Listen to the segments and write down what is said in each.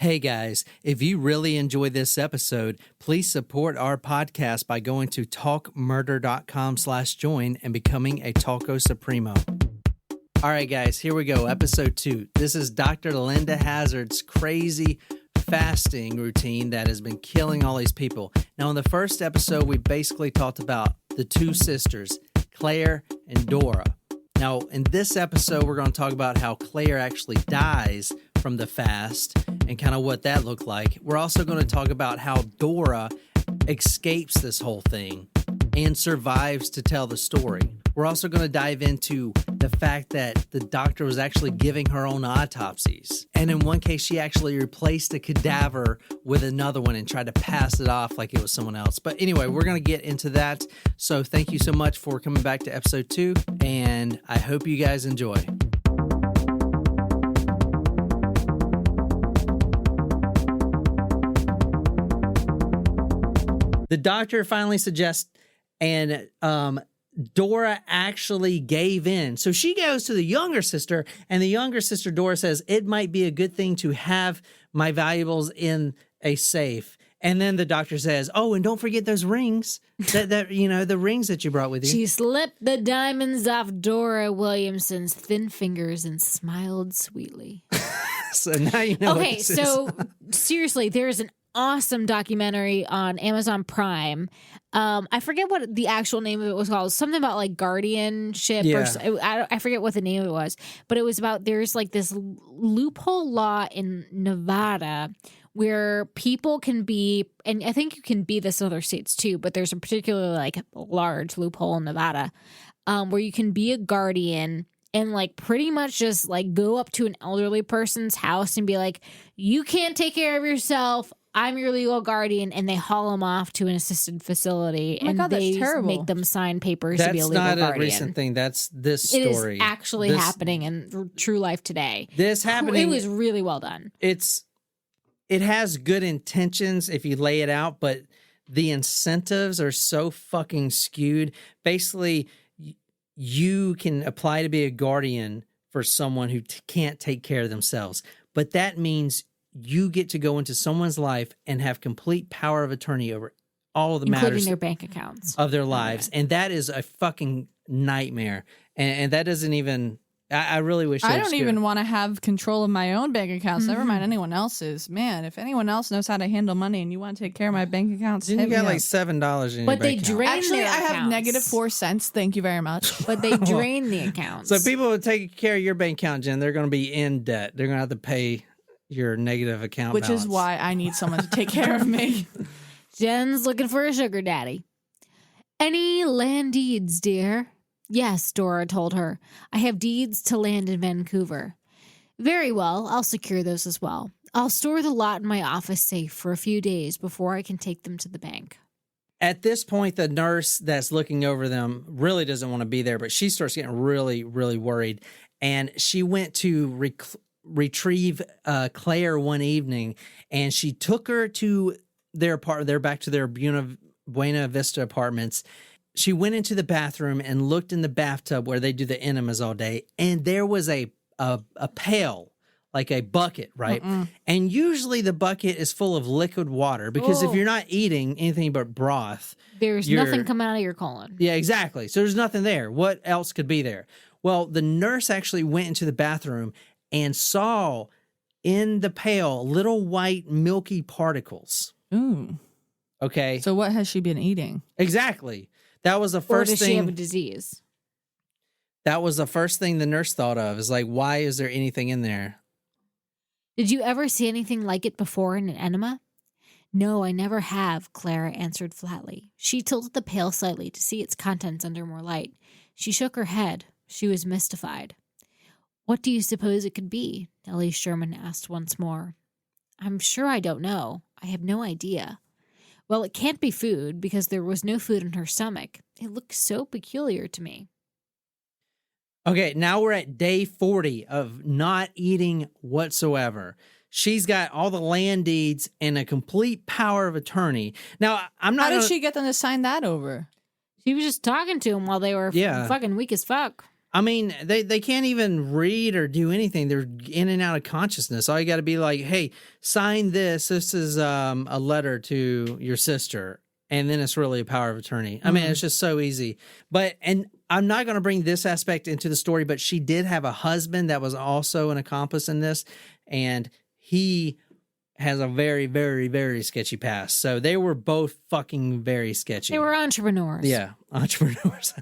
Hey guys, if you really enjoyed this episode, please support our podcast by going to talkmurder.com/join and becoming a Talko Supremo. All right, guys, here we go. Episode 2. This is Dr. Linda Hazzard's crazy fasting routine that has been killing all these people. Now, in the first episode, we basically talked about the two sisters, Claire and Dora. Now, in this episode, we're going to talk about how Claire actually dies from the fast and kind of what that looked like. We're also going to talk about how Dora escapes this whole thing and survives to tell the story. We're also going to dive into the fact that the doctor was actually giving her own autopsies. And in one case, she actually replaced a cadaver with another one and tried to pass it off like it was someone else. But anyway, we're going to get into that. So thank you so much for coming back to episode 2, and I hope you guys enjoy. The doctor finally suggests, and Dora actually gave in. So she goes to the younger sister, and the younger sister, Dora, says, it might be a good thing to have my valuables in a safe. And then the doctor says, oh, and don't forget those rings, that you know, the rings that you brought with you. She slipped the diamonds off Dora Williamson's thin fingers and smiled sweetly. So now you know. Okay, so seriously, there's an awesome documentary on Amazon Prime. I forget what the actual name of it was called. Something about like guardianship, or I forget what the name of it was. But it was about there's like this loophole law in Nevada where people can be, and I think you can be this in other states too. But there's a particularly like large loophole in Nevada where you can be a guardian and like pretty much just like go up to an elderly person's house and be like, you can't take care of yourself, I'm your legal guardian, and they haul them off to an assisted facility. Oh my God, they that's terrible. Make them sign papers to be a legal That's guardian. not a recent thing. That's this story. It is actually happening in true life today. This happening. It was really well done. It has good intentions if you lay it out, but the incentives are so fucking skewed. Basically, you can apply to be a guardian for someone who can't take care of themselves, but that means you get to go into someone's life and have complete power of attorney over all of the including matters their bank accounts of their lives. Okay. And that is a fucking nightmare. And that doesn't even, I really wish I don't even want to have control of my own bank accounts. Mm-hmm. Never mind anyone else's. Man, if anyone else knows how to handle money and you want to take care of my bank accounts, Didn't you got like $7 in your But they bank account? drain Actually, their I have accounts. negative 4 cents. Thank you very much. But they drain the accounts. So people who take care of your bank account, Jen, they're going to be in debt. They're going to have to pay your negative account Which balance. is why I need someone to take care of me. Jen's looking for a sugar daddy. Any land deeds, dear? Yes, Dora told her. I have deeds to land in Vancouver. Very well, I'll secure those as well. I'll store the lot in my office safe for a few days before I can take them to the bank. At this point, the nurse that's looking over them really doesn't want to be there, but she starts getting really, really worried. And she went to retrieve Claire one evening, and she took her to their apartment. They're back to their Buena Vista apartments. She went into the bathroom and looked in the bathtub where they do the enemas all day, and there was a pail, like a bucket, right? And usually the bucket is full of liquid water because if you're not eating anything but broth, There's nothing coming out of your colon. Yeah, exactly. So there's nothing there. What else could be there? Well, the nurse actually went into the bathroom and saw in the pail little white milky particles. Ooh. Okay. So what has she been eating? Exactly. That was the Or first does thing. she have a disease? That was the first thing the nurse thought of, is like, why is there anything in there? Did you ever see anything like it before in an enema? No, I never have, Clara answered flatly. She tilted the pail slightly to see its contents under more light. She shook her head. She was mystified. What do you suppose it could be? Nellie Sherman asked once more. I'm sure I don't know. I have no idea. Well, it can't be food because there was no food in her stomach. It looked so peculiar to me. Okay, now we're at day 40 of not eating whatsoever. She's got all the land deeds and a complete power of attorney. Now, I'm not. How did she get them to sign that over? She was just talking to him while they were fucking weak as fuck. I mean, they can't even read or do anything. They're in and out of consciousness. All you got to be like, hey, sign this. This is a letter to your sister. And then it's really a power of attorney. I mean, it's just so easy. And I'm not going to bring this aspect into the story, but she did have a husband that was also an accomplice in this. And he has a very, very, very sketchy past. So they were both fucking very sketchy. They were entrepreneurs. Yeah, entrepreneurs.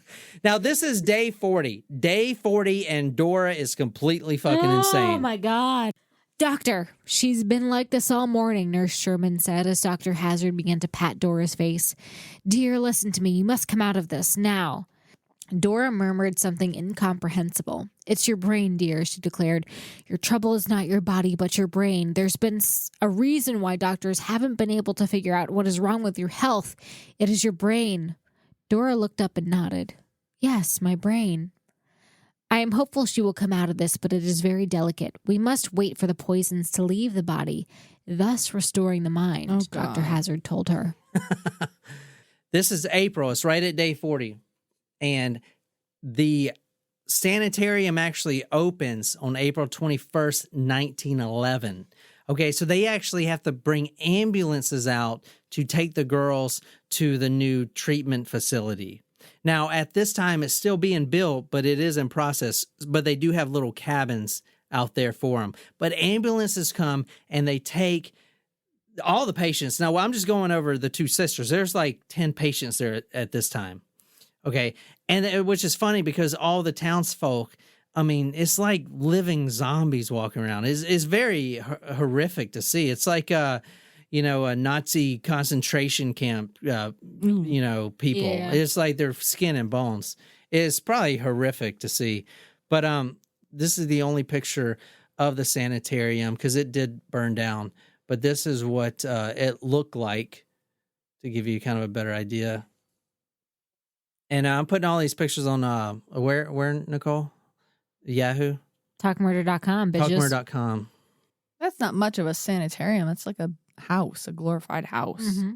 Now, this is day 40. Day 40, and Dora is completely fucking insane. Oh, my God. Doctor, she's been like this all morning, Nurse Sherman said as Dr. Hazzard began to pat Dora's face. Dear, listen to me. You must come out of this now. Dora murmured something incomprehensible. It's your brain, dear, she declared. Your trouble is not your body, but your brain. There's been a reason why doctors haven't been able to figure out what is wrong with your health. It is your brain. Dora looked up and nodded. Yes, my brain. I am hopeful she will come out of this, but it is very delicate. We must wait for the poisons to leave the body, thus restoring the mind, Dr. Hazzard told her. This is April. It's right at day 40. And the sanitarium actually opens on April 21st, 1911. Okay, so they actually have to bring ambulances out to take the girls to the new treatment facility. Now, at this time, it's still being built, but it is in process. But they do have little cabins out there for them. But ambulances come and they take all the patients. Now, I'm just going over the two sisters. There's like 10 patients there at this time. Okay, and which is funny because all the townsfolk, I mean, it's like living zombies walking around. It's very horrific to see. It's like a Nazi concentration camp, people. Yeah. It's like their skin and bones. It's probably horrific to see. But this is the only picture of the sanitarium because it did burn down. But this is what it looked like to give you kind of a better idea. And I'm putting all these pictures on where Nicole? Yahoo? Talkmurder.com, bitches. Talkmurder.com. That's not much of a sanitarium. It's like a house, a glorified house. Mm-hmm.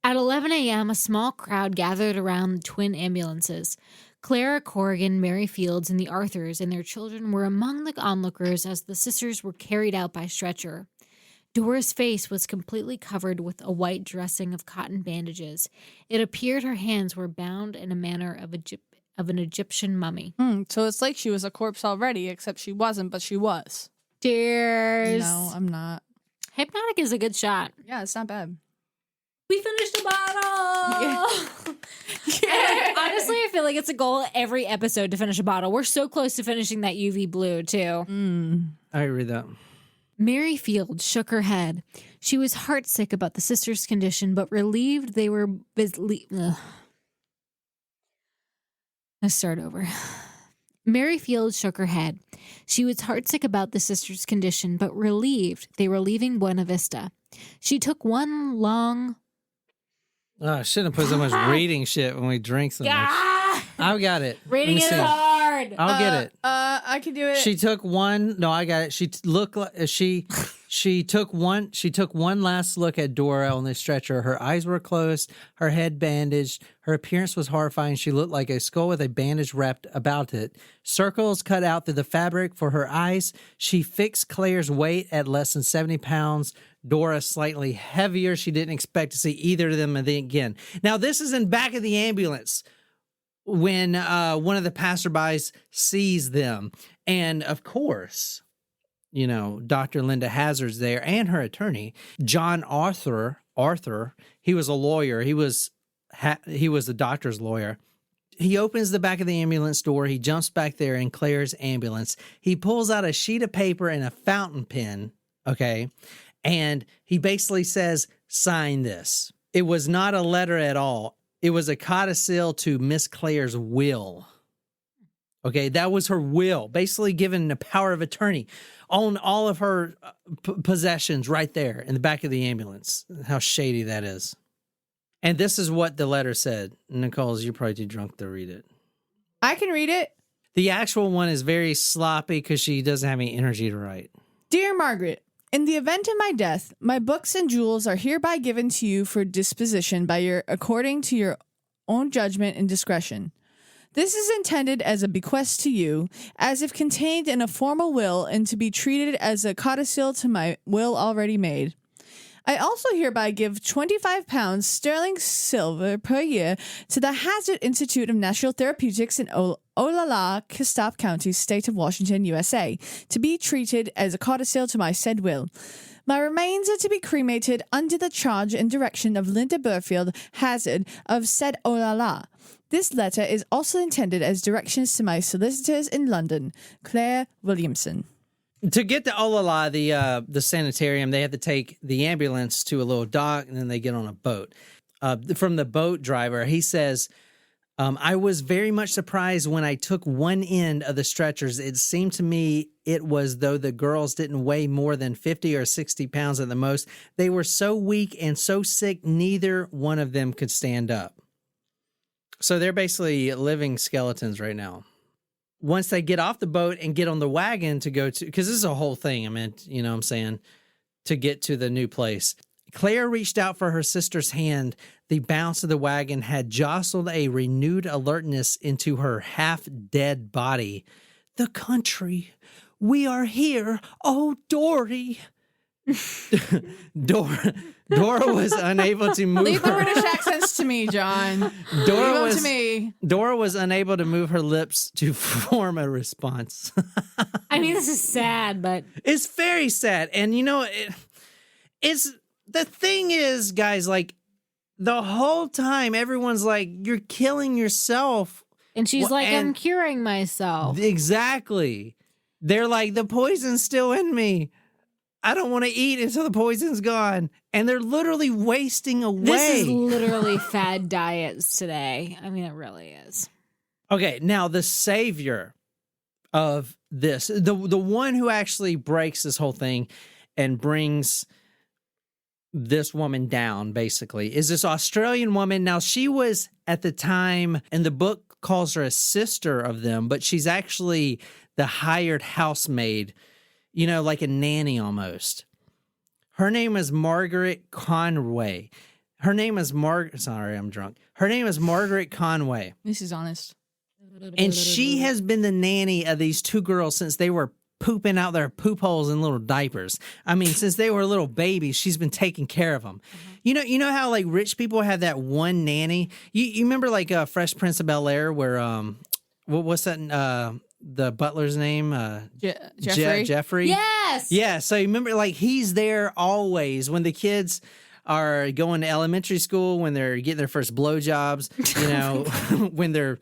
At 11 a.m., a small crowd gathered around the twin ambulances. Clara Corrigan, Mary Fields, and the Arthurs and their children were among the onlookers as the sisters were carried out by stretcher. Dora's face was completely covered with a white dressing of cotton bandages. It appeared her hands were bound in a manner of an Egyptian mummy. So it's like she was a corpse already, except she wasn't, but she was. Cheers. No, I'm not. Hypnotic is a good shot. Yeah, it's not bad. We finished the bottle! Yeah. Honestly, I feel like it's a goal every episode to finish a bottle. We're so close to finishing that UV blue, too. I read that. Mary Field shook her head. She was heartsick about the sisters' condition, but relieved they were busy. Let's start over. Mary Field shook her head. She was heartsick about the sisters' condition, but relieved they were leaving Buena Vista. She took one long... Oh, I shouldn't put so much reading shit when we drink so much. I've got it. Reading is hard. I'll get it. I can do it. She took one. No, I got it. She looked like she took one. She took one last look at Dora on the stretcher. Her eyes were closed. Her head bandaged. Her appearance was horrifying. She looked like a skull with a bandage wrapped about it. Circles cut out through the fabric for her eyes. She fixed Claire's weight at less than 70 pounds. Dora slightly heavier. She didn't expect to see either of them again. Now, this is in back of the ambulance when one of the passerbys sees them. And, of course, Dr. Linda Hazzard's there and her attorney, John Arthur, he was a lawyer. He was the doctor's lawyer. He opens the back of the ambulance door. He jumps back there in Claire's ambulance. He pulls out a sheet of paper and a fountain pen, okay? And he basically says, sign this. It was not a letter at all. It was a codicil to Miss Claire's will. Okay, that was her will, basically given the power of attorney on all of her possessions right there in the back of the ambulance. How shady that is. And this is what the letter said. Nicole's, you're probably too drunk to read it. I can read it. The actual one is very sloppy because she doesn't have any energy to write. Dear Margaret, in the event of my death, my books and jewels are hereby given to you for disposition according to your own judgment and discretion. This is intended as a bequest to you, as if contained in a formal will, and to be treated as a codicil to my will already made. I also hereby give £25 sterling silver per year to the Hazzard Institute of Natural Therapeutics in Olala, Kistop County, State of Washington, USA, to be treated as a codicil to my said will. My remains are to be cremated under the charge and direction of Linda Burfield Hazzard of said Olala. This letter is also intended as directions to my solicitors in London, Claire Williamson. To get to Olala, the sanitarium, they have to take the ambulance to a little dock, and then they get on a boat. From the boat driver, he says, I was very much surprised when I took one end of the stretchers. It seemed to me it was though the girls didn't weigh more than 50 or 60 pounds at the most. They were so weak and so sick, neither one of them could stand up. So they're basically living skeletons right now. Once they get off the boat and get on the wagon to go to, because this is a whole thing, I mean, you know what I'm saying, to get to the new place. Claire reached out for her sister's hand. The bounce of the wagon had jostled a renewed alertness into her half-dead body. The country. We are here. Oh, Dory. Dora was unable to move. Leave the British accents to me, John. Dora was unable to move her lips to form a response. I mean, this is sad, but it's very sad. And you know, it's the thing is, guys, like the whole time, everyone's like, "You're killing yourself," and she's like, "I'm curing myself." Exactly. They're like, "The poison's still in me. I don't want to eat until the poison's gone." And they're literally wasting away. This is literally fad diets today. I mean, it really is. Okay, now the savior of this, the one who actually breaks this whole thing and brings this woman down, basically, is this Australian woman. Now, she was, at the time, and the book calls her a sister of them, but she's actually the hired housemaid, you know, like a nanny almost. Her name is Margaret Conway. Her name is Sorry, I'm drunk. Her name is Margaret Conway. This is honest. And she has been the nanny of these two girls since they were pooping out their poop holes in little diapers. I mean, since they were little babies, she's been taking care of them. Mm-hmm. You know how like rich people have that one nanny? You remember like Fresh Prince of Bel-Air where what's that the butler's name? Jeffrey. Jeffrey. Yes. Yeah. So you remember, like, he's there always when the kids are going to elementary school, when they're getting their first blowjobs, you know, when they're.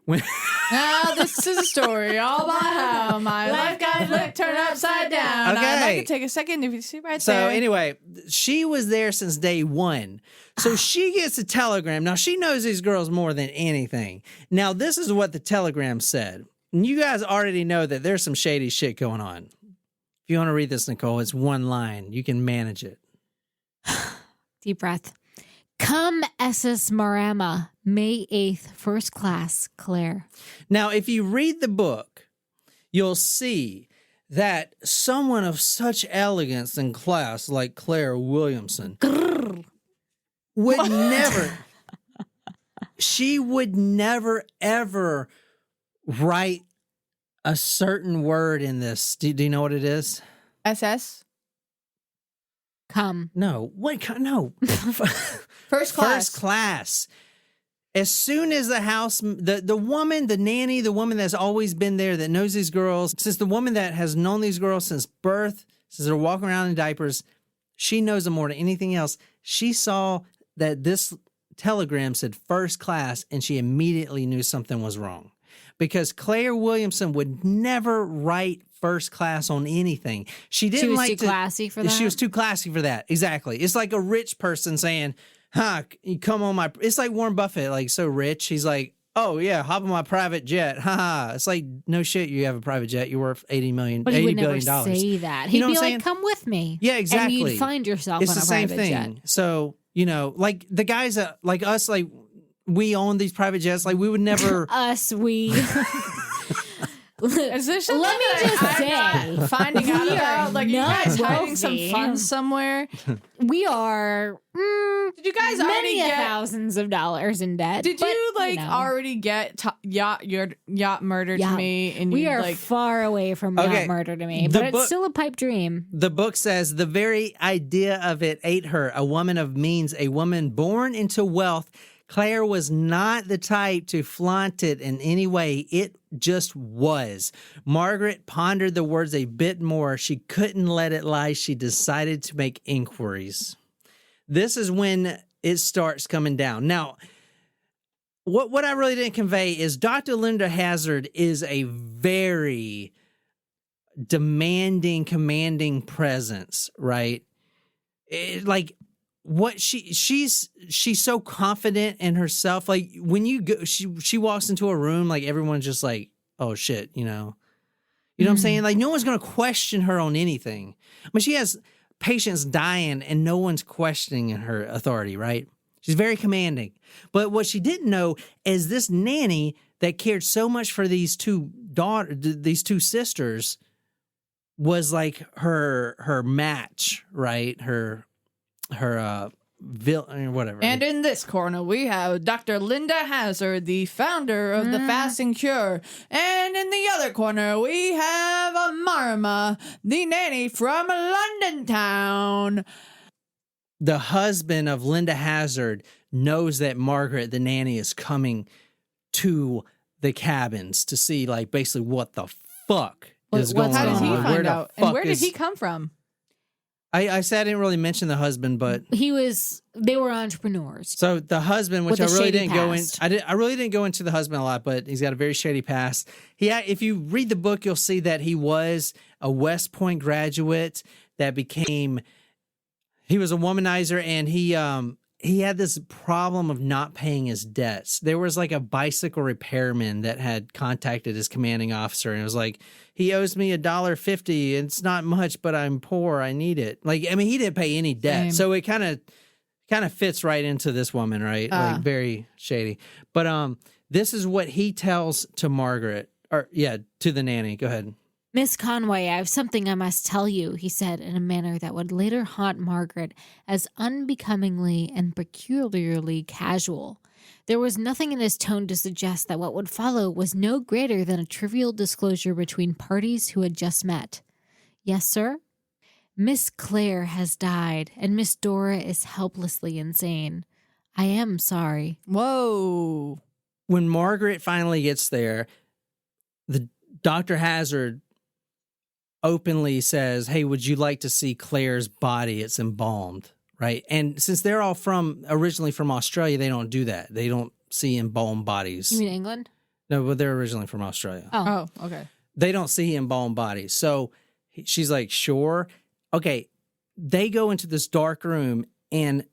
Now this is a story all about how my life got turned upside down. Okay. I'd like to take a second if you see right there. So anyway, she was there since day one. So she gets a telegram. Now, she knows these girls more than anything. Now, this is what the telegram said. And you guys already know that there's some shady shit going on. If you want to read this, Nicole, it's one line. You can manage it. Deep breath. Come SS Marama, May 8th, first class, Claire. Now, if you read the book, you'll see that someone of such elegance and class like Claire Williamson would never, she would never, ever write a certain word in this. Do you know what it is? SS? Come. No. What? No. First class. First class. As soon as the house, the woman, the nanny, the woman that's always been there, that knows these girls, since the woman that has known these girls since birth, since they're walking around in diapers, she knows them more than anything else. She saw that this telegram said first class, and she immediately knew something was wrong. Because Claire Williamson would never write first class on anything. She didn't like too classy for that? She was too classy for that. Exactly. It's like a rich person saying, you come on my... It's like Warren Buffett, like so rich. He's like, oh yeah, hop on my private jet. Ha. It's like, no shit, you have a private jet. You're worth $80 billion. But he would never say that. He'd be like, come with me. Yeah, exactly. And you'd find yourself it's on a the same private thing. jet. So, you know, like the guys that, like us, like we own these private jets. Like we would never... we. Is this something Let me that just I'm say, not finding out we are about? Like, you guys not having some wealthy. fun somewhere? We are Did you guys already many get? thousands of dollars in debt. Did but, you like know, already get your yacht murder to Yeah. me? And We you are like far away from Okay, yacht murder to me, the but book- it's still a pipe dream. The book says the very idea of it ate her. A woman of means, a woman born into wealth. Claire was not the type to flaunt it in any way. It just was. Margaret pondered the words a bit more. She couldn't let it lie. She decided to make inquiries. This is when it starts coming down. Now, what I really didn't convey is Dr. Linda Hazzard is a very demanding, commanding presence, right? Like what she's so confident in herself. Like when you go, she walks into a room, like everyone's just like, oh shit, you know what I'm saying? Like no one's gonna question her on anything. I mean, she has patients dying and no one's questioning her authority, right? She's very commanding. But what she didn't know is this nanny that cared so much for these two sisters was like her match, right? Her whatever. And in this corner, we have Dr. Linda Hazzard, the founder of the Fasting Cure. And in the other corner, we have Marma, the nanny from London town. The husband of Linda Hazzard knows that Margaret, the nanny, is coming to the cabins to see, like, basically what the fuck is going on. How does he Where find the out? And fuck where did is- he come from? I said I didn't really mention the husband, but They were entrepreneurs. so the husband, which With a I really shady didn't go in. past. I really didn't go into the husband a lot, but he's got a very shady past. If you read the book, you'll see that he was a West Point graduate that became. He was a womanizer, and he had this problem of not paying his debts. There was like a bicycle repairman that had contacted his commanding officer, and it was like, he owes me $1.50. It's not much, but I'm poor. I need it. Like, I mean, he didn't pay any debt, Same. so it kind of fits right into this woman, right? Like very shady. But this is what he tells to Margaret, to the nanny. Go ahead. Miss Conway, I have something I must tell you, he said in a manner that would later haunt Margaret as unbecomingly and peculiarly casual. There was nothing in his tone to suggest that what would follow was no greater than a trivial disclosure between parties who had just met. Yes, sir? Miss Claire has died, and Miss Dora is helplessly insane. I am sorry. Whoa. When Margaret finally gets there, the Dr. Hazzard openly says, hey, would you like to see Claire's body? It's embalmed, right? And since they're all originally from Australia, they don't do that. They don't see embalmed bodies. You mean England? No, but they're originally from Australia. Oh, okay. They don't see embalmed bodies. So she's like, sure. Okay. They go into this dark room, and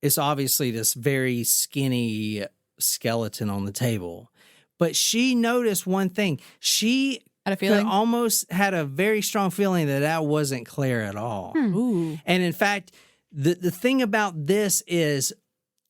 it's obviously this very skinny skeleton on the table. But she noticed one thing. She Had a feeling? almost had a very strong feeling that wasn't Claire at all. Ooh. And in fact, the thing about this is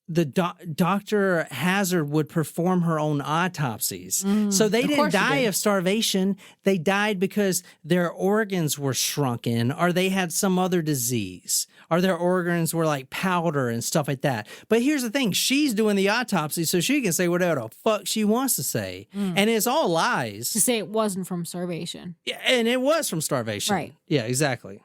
the Dr. Hazzard would perform her own autopsies. So they didn't course she die did. of starvation. They died because their organs were shrunken, or they had some other disease, or their organs were like powder and stuff like that. But here's the thing. She's doing the autopsy, so she can say whatever the fuck she wants to say. And it's all lies. To say it wasn't from starvation. Yeah, and it was from starvation. Right. Yeah, exactly.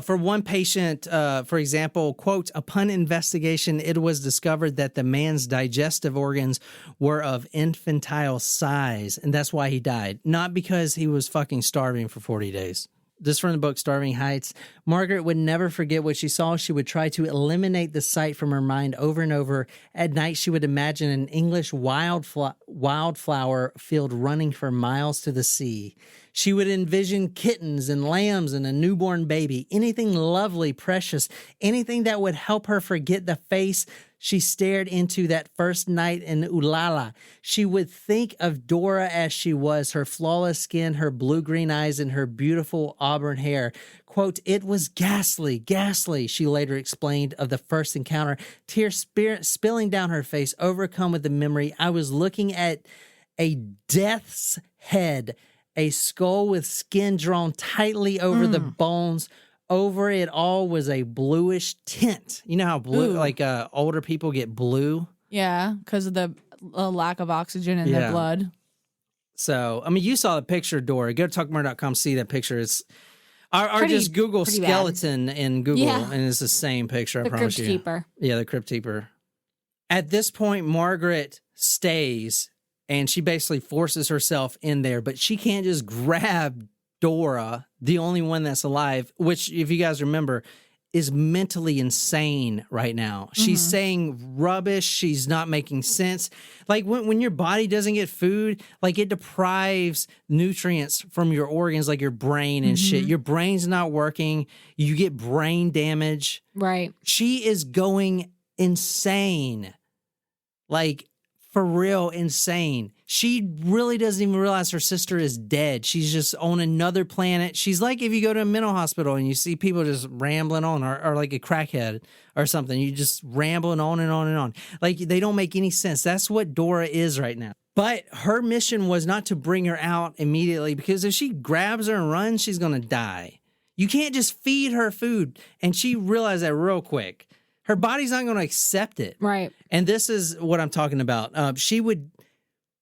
For one patient, for example, quote, upon investigation, it was discovered that the man's digestive organs were of infantile size, and that's why he died. Not because he was fucking starving for 40 days. This from the book Starving Heights. Margaret would never forget what she saw. She would try to eliminate the sight from her mind over and over. At night, she would imagine an English wildflower field running for miles to the sea. She would envision kittens and lambs and a newborn baby, anything lovely, precious, anything that would help her forget the face she stared into that first night in Ulala. She would think of Dora as she was, her flawless skin, her blue-green eyes, and her beautiful auburn hair. Quote, it was ghastly, ghastly, she later explained of the first encounter, tears spilling down her face, overcome with the memory. I was looking at a death's head a skull with skin drawn tightly over the bones. Over it all was a bluish tint. You know how blue, like older people get blue? Yeah, because of the lack of oxygen in their blood. So, I mean, you saw the picture, Dora. Go to talkmurder.com, see that picture. It's or just Google skeleton in Google, and it's the same picture, I promise you. The Crypt Keeper. Yeah, the Crypt Keeper. At this point, Margaret stays, and she basically forces herself in there, but she can't just grab Dora, the only one that's alive, which, if you guys remember, is mentally insane right now. She's saying rubbish. She's not making sense. Like when your body doesn't get food, like it deprives nutrients from your organs, like your brain and shit. Your brain's not working. You get brain damage. Right. She is going insane. Like, for real, insane. She really doesn't even realize her sister is dead. She's just on another planet. She's like if you go to a mental hospital and you see people just rambling on, or like a crackhead or something. You just rambling on and on and on. Like, they don't make any sense. That's what Dora is right now. But her mission was not to bring her out immediately, because if she grabs her and runs, she's going to die. You can't just feed her food. And she realized that real quick. Her body's not going to accept it. Right. And this is what I'm talking about. She would,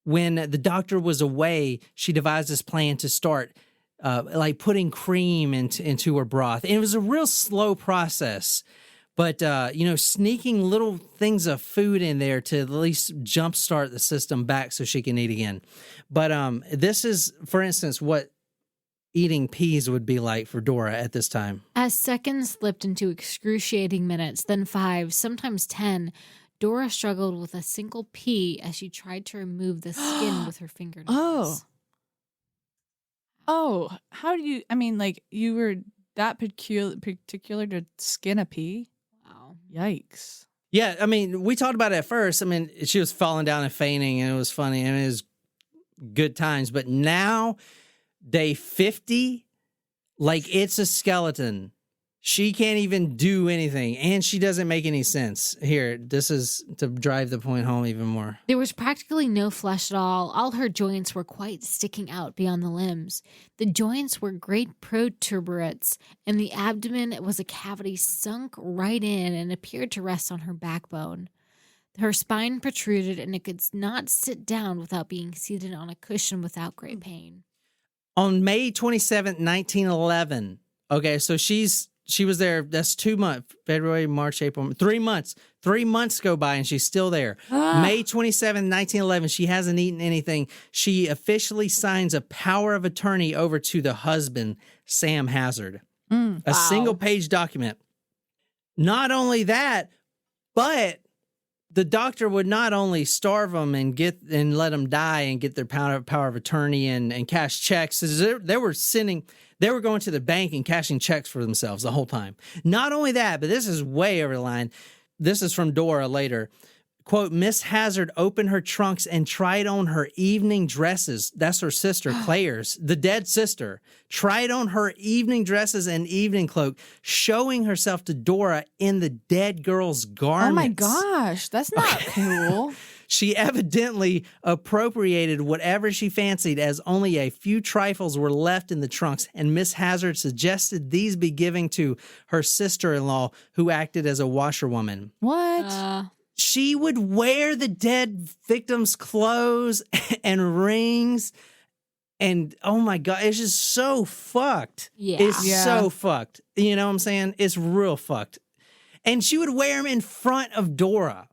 when the doctor was away, she devised this plan to start like putting cream into her broth. And it was a real slow process. But, sneaking little things of food in there to at least jumpstart the system back so she can eat again. But this is, for instance, what eating peas would be like for Dora at this time. As seconds slipped into excruciating minutes, then 5, sometimes 10, Dora struggled with a single pea as she tried to remove the skin with her fingernails. Oh, how do you, I mean, like, you were that particular to skin a pea? Wow. Yikes. Yeah, I mean, we talked about it at first. I mean, she was falling down and fainting, and it was funny, and it was good times. But now, day 50, like, it's a skeleton. She can't even do anything, and she doesn't make any sense. Here, this is to drive the point home even more. There was practically no flesh at all. All her joints were quite sticking out beyond the limbs. The joints were great protuberants, and the abdomen was a cavity sunk right in and appeared to rest on her backbone. Her spine protruded, and it could not sit down without being seated on a cushion without great pain. On May 27th, 1911, okay, so she was there, that's 2 months, February, March, April, 3 months. 3 months go by and she's still there. May 27th, 1911, she hasn't eaten anything. She officially signs a power of attorney over to the husband, Sam Hazzard. A single-page document. Not only that, but the doctor would not only starve them and let them die and get their power of attorney and cash checks. They were going to the bank and cashing checks for themselves the whole time. Not only that, but this is way over the line. This is from Dora later. Quote, Miss Hazzard opened her trunks and tried on her evening dresses. That's her sister, Claire's, the dead sister. Tried on her evening dresses and evening cloak, showing herself to Dora in the dead girl's garments. Oh my gosh, that's not cool. She evidently appropriated whatever she fancied, as only a few trifles were left in the trunks, and Miss Hazzard suggested these be given to her sister-in-law, who acted as a washerwoman. What? She would wear the dead victim's clothes and rings. And oh my God, it's just so fucked. Yeah. It's so fucked. You know what I'm saying? It's real fucked. And she would wear them in front of Dora.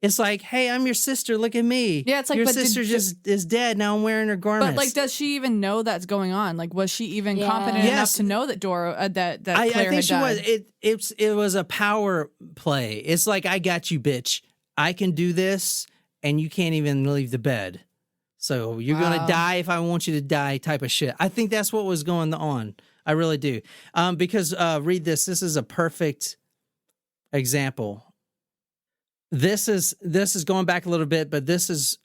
It's like, hey, I'm your sister. Look at me. Yeah, it's like, your sister just is dead. Now I'm wearing her garments. But like, does she even know that's going on? Like, was she even competent enough to know that Dora that Claire I think had she died? was. It was a power play. It's like, I got you, bitch. I can do this, and you can't even leave the bed. So you're gonna die if I want you to die, type of shit. I think that's what was going on. I really do. Because read this. This is a perfect example. This is going back a little bit, but this is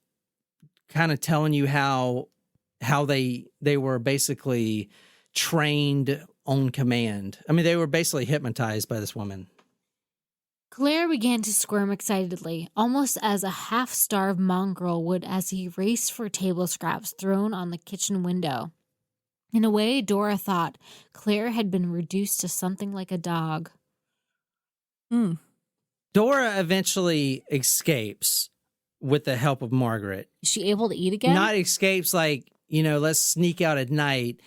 kind of telling you how they were basically trained on command. I mean, they were basically hypnotized by this woman. Claire began to squirm excitedly, almost as a half-starved mongrel would as he raced for table scraps thrown on the kitchen window. In a way, Dora thought Claire had been reduced to something like a dog. Dora eventually escapes with the help of Margaret. Is she able to eat again? Not escapes like, let's sneak out at night.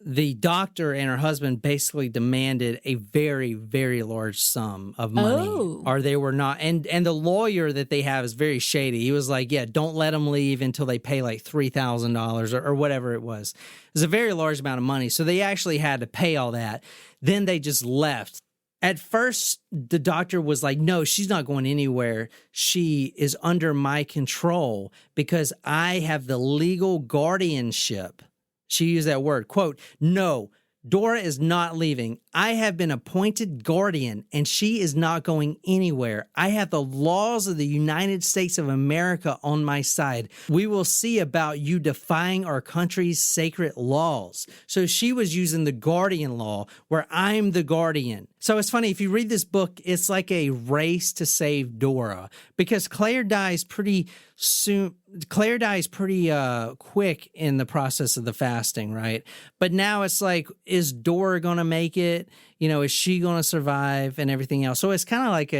The doctor and her husband basically demanded a very, very large sum of money, or they were not. And the lawyer that they have is very shady. He was like, yeah, don't let them leave until they pay like $3,000 or whatever it was. It was a very large amount of money. So they actually had to pay all that. Then they just left. At first, the doctor was like, no, she's not going anywhere. She is under my control because I have the legal guardianship. She used that word, quote, no, Dora is not leaving. I have been appointed guardian and she is not going anywhere. I have the laws of the United States of America on my side. We will see about you defying our country's sacred laws. So she was using the guardian law where I'm the guardian. So it's funny, if you read this book, it's like a race to save Dora because Claire dies pretty soon. Claire dies pretty quick in the process of the fasting, right? But now it's like, is Dora going to make it? Is she going to survive and everything else? So it's kind of like what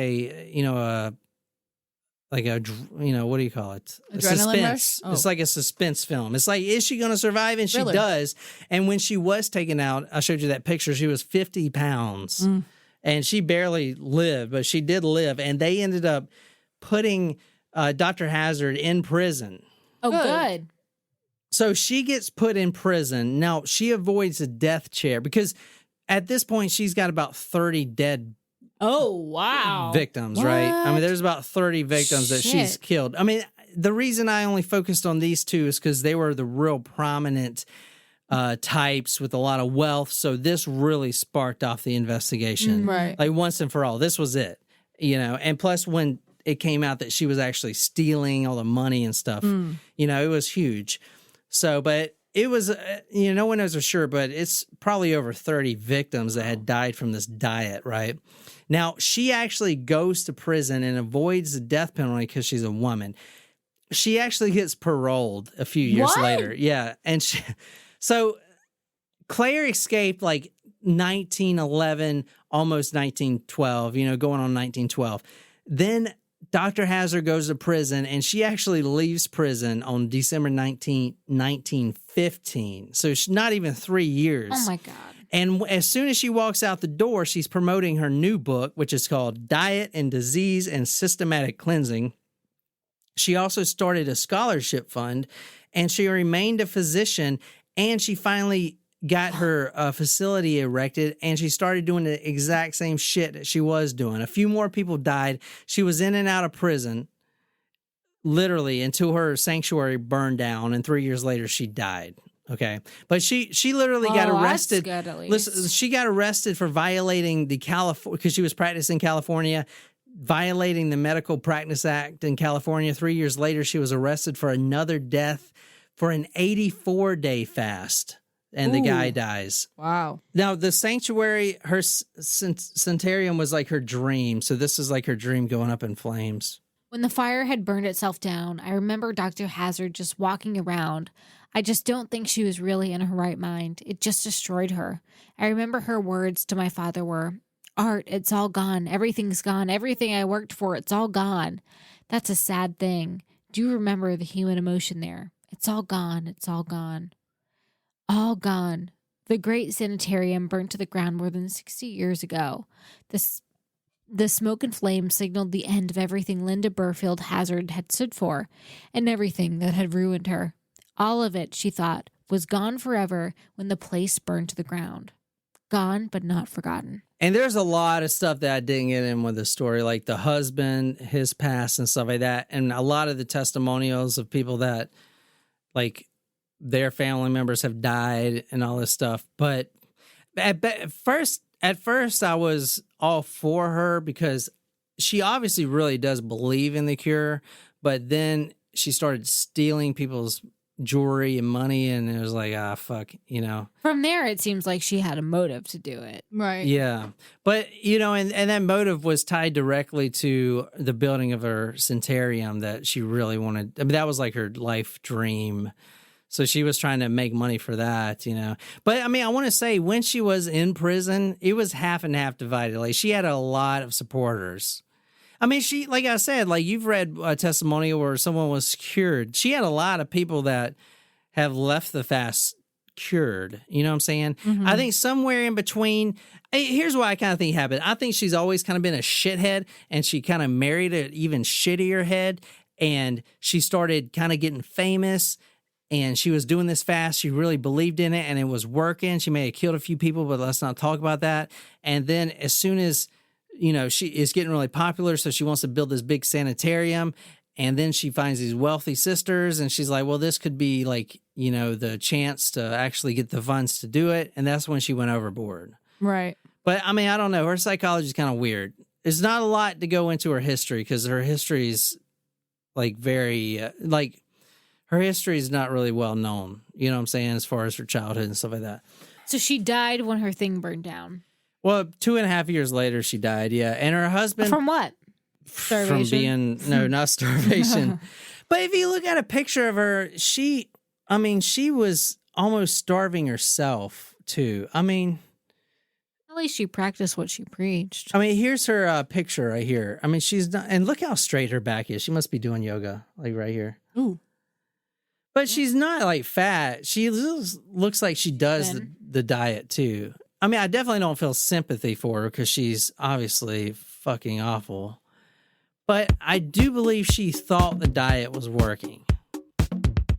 do you call it? Adrenaline Suspense. rush? Oh. It's like a suspense film. It's like, is she going to survive? And she does. And when she was taken out, I showed you that picture, she was 50 pounds and she barely lived, but she did live. And they ended up putting Dr. Hazzard in prison. Oh, good. So she gets put in prison. Now, she avoids a death chair because at this point, she's got about 30 dead victims, right? I mean, there's about 30 victims that she's killed. I mean, the reason I only focused on these two is because they were the real prominent types with a lot of wealth. So this really sparked off the investigation. Right. Like once and for all. This was it, And plus, when it came out that she was actually stealing all the money and stuff, it was huge. So, but it was, no one knows for sure, but it's probably over 30 victims that had died from this diet, right? Now, she actually goes to prison and avoids the death penalty because she's a woman. She actually gets paroled a few years later. Yeah. And so Claire escaped like 1911, almost 1912, going on 1912. Then Dr. Hazzard goes to prison, and she actually leaves prison on December 19, 1915. So she's not even 3 years. Oh, my God. And as soon as she walks out the door, she's promoting her new book, which is called Diet and Disease and Systematic Cleansing. She also started a scholarship fund, and she remained a physician, and she finally got her facility erected, and she started doing the exact same shit that she was doing. A few more people died. She was in and out of prison, literally, until her sanctuary burned down, and 3 years later, she died. Okay, but she literally got arrested. That's good, at least. Listen, she got arrested for violating the California, because she was practicing in California, violating the Medical Practice Act in California. 3 years later, she was arrested for another death for an 84-day fast. And the guy dies. Wow. Now, the sanctuary, her sanitarium was like her dream. So this is like her dream going up in flames. When the fire had burned itself down, I remember Dr. Hazzard just walking around. I just don't think she was really in her right mind. It just destroyed her. I remember her words to my father were, Art, it's all gone. Everything's gone. Everything I worked for, it's all gone. That's a sad thing. Do you remember the human emotion there? It's all gone. It's all gone. All gone. The great sanitarium burnt to the ground more than 60 years ago. The smoke and flame signaled the end of everything Linda Burfield Hazzard had stood for, and everything that had ruined her. All of it, she thought, was gone forever when the place burned to the ground. Gone, but not forgotten. And there's a lot of stuff that I didn't get in with the story, like the husband, his past, and stuff like that. And a lot of the testimonials of people that, like, their family members have died and all this stuff. But at first, I was all for her because she obviously really does believe in the cure. But then she started stealing people's jewelry and money, and it was like, fuck, From there, it seems like she had a motive to do it. Right. Yeah. But, and that motive was tied directly to the building of her sanitarium that she really wanted. I mean, that was like her life dream. So she was trying to make money for that, you know. But I mean, I want to say when she was in prison, it was half and half divided. Like she had a lot of supporters. I mean, she, like I said, like you've read a testimonial where someone was cured. She had a lot of people that have left the fast cured. You know what I'm saying? Mm-hmm. I think somewhere in between, here's what I kind of think happened. I think she's always kind of been a shithead, and she kind of married an even shittier head, and she started kind of getting famous. And she was doing this fast. She really believed in it, and it was working. She may have killed a few people, but let's not talk about that. And then as soon as, you know, she is getting really popular, so she wants to build this big sanitarium. And then she finds these wealthy sisters, and she's like, well, this could be like, you know, the chance to actually get the funds to do it. And that's when she went overboard. Right. But, I mean, I don't know. Her psychology is kind of weird. There's not a lot to go into her history because her history is, like, very, her history is not really well known, you know what I'm saying, as far as her childhood and stuff like that. So she died when her thing burned down. Well, 2.5 years later, she died, yeah. And her husband... From what? Starvation? From being... No, not starvation. But if you look at a picture of her, she was almost starving herself, too. I mean... At least she practiced what she preached. I mean, here's her picture right here. I mean, she's not... And look how straight her back is. She must be doing yoga, like right here. Ooh. But she's not like fat. She looks like she does the diet too. I mean, I definitely don't feel sympathy for her because she's obviously fucking awful. But I do believe she thought the diet was working.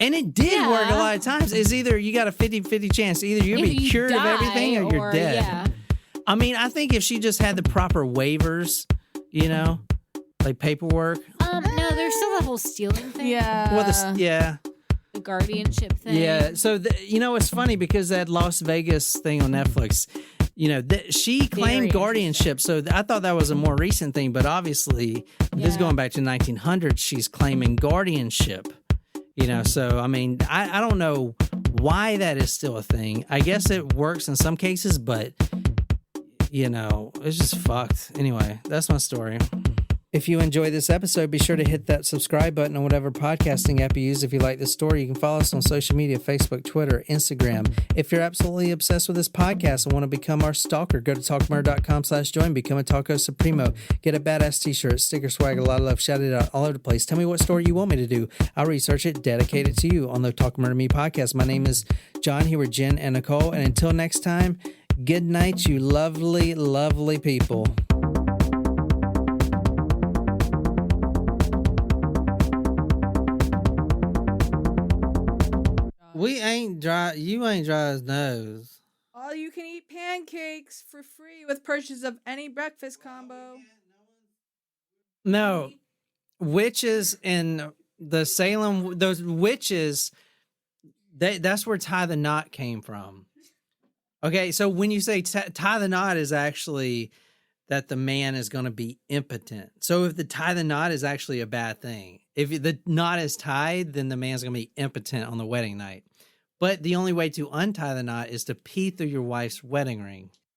And it did work a lot of times. It's either you got a 50-50 chance. Either you'll be cured of everything or you're dead. Yeah. I mean, I think if she just had the proper waivers, you know, like paperwork. No, there's still the whole stealing thing. Yeah. Well, the guardianship thing. Yeah. So, you know, it's funny because that Las Vegas thing on Netflix, you know, she claimed guardianship. So I thought that was a more recent thing. But obviously, this is going back to 1900s. She's claiming guardianship, you know. So, I mean, I don't know why that is still a thing. I guess it works in some cases, but, you know, it's just fucked. Anyway, that's my story. If you enjoyed this episode, be sure to hit that subscribe button on whatever podcasting app you use. If you like this story, you can follow us on social media, Facebook, Twitter, Instagram. If you're absolutely obsessed with this podcast and want to become our stalker, go to talkmurder.com/join, become a Taco Supremo, get a badass t-shirt, sticker swag, a lot of love, shout it out all over the place. Tell me what story you want me to do. I'll research it, dedicate it to you on the Talk Murder Me podcast. My name is John, here with Jen and Nicole. And until next time, good night, you lovely, lovely people. We ain't dry. You ain't dry as nose. All you can eat pancakes for free with purchase of any breakfast combo. No, witches in the Salem. Those witches. That's where tie the knot came from. Okay, so when you say tie the knot is actually that the man is going to be impotent. So if the tie the knot is actually a bad thing. If the knot is tied, then the man's going to be impotent on the wedding night. But the only way to untie the knot is to pee through your wife's wedding ring.